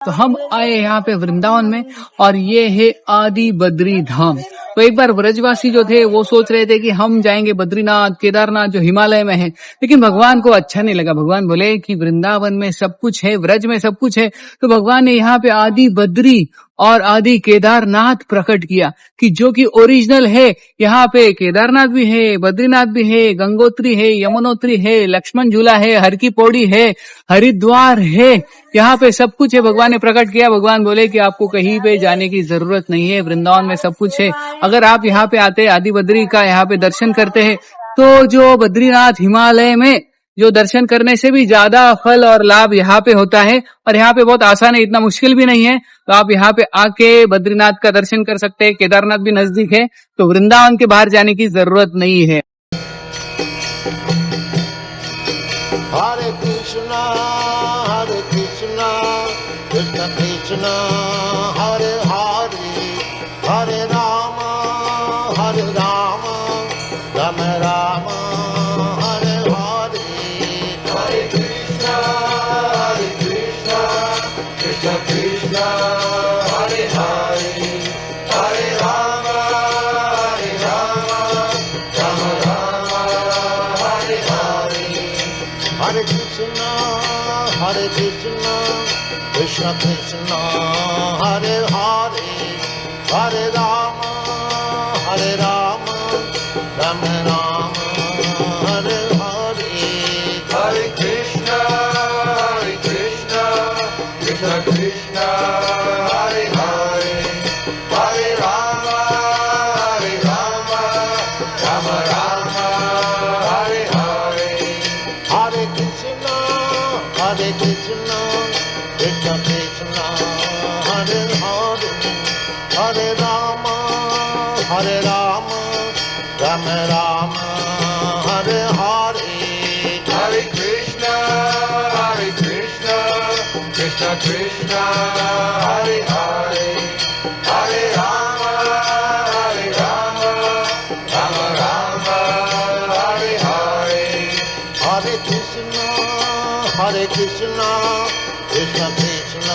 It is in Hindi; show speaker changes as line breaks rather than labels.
तो हम आए यहाँ पे वृंदावन में और ये है आदि बद्री धाम। तो एक बार ब्रजवासी जो थे वो सोच रहे थे कि हम जाएंगे बद्रीनाथ केदारनाथ जो हिमालय में है, लेकिन भगवान को अच्छा नहीं लगा। भगवान बोले कि वृंदावन में सब कुछ है, व्रज में सब कुछ है, तो भगवान ने यहाँ पे आदि बद्री और आदि केदारनाथ प्रकट किया कि जो कि ओरिजिनल है। यहाँ पे केदारनाथ भी है, बद्रीनाथ भी है, गंगोत्री है, यमुनोत्री है, लक्ष्मण झूला है, हर की पौड़ी है, हरिद्वार है, यहाँ पे सब कुछ है। भगवान ने प्रकट किया। भगवान बोले कि आपको कहीं पे जाने की जरूरत नहीं है, वृंदावन में सब कुछ है। अगर आप यहाँ पे आते आदि बद्री का यहाँ पे दर्शन करते हैं तो जो बद्रीनाथ हिमालय में जो दर्शन करने से भी ज्यादा फल और लाभ यहाँ पे होता है। और यहाँ पे बहुत आसान है, इतना मुश्किल भी नहीं है। तो आप यहाँ पे आके बद्रीनाथ का दर्शन कर सकते हैं। केदारनाथ भी नजदीक है, तो वृंदावन के बाहर जाने की जरूरत नहीं है।
हरे कृष्णा कृष्ण कृष्ण हरे हरे, हरे राम राम राम हरे हरे। हरे कृष्ण कृष्ण कृष्ण हरे हरे, हरे राम राम राम हरे हरे। हरे कृष्ण कृष्ण कृष्ण हरे हरे, हरे राम राम राम हरे हरे। हरे कृष्ण कृष्ण कृष्ण हरे हरे, हरे राम राम राम हरे हरे। हरे कृष्ण कृष्ण कृष्ण हरे हरे, हरे राम राम राम हरे हरे। हरे कृष्ण कृष्ण कृष्ण हरे हरे, हरे राम राम राम हरे हरे। हरे कृष्ण कृष्ण कृष्ण कृष्ण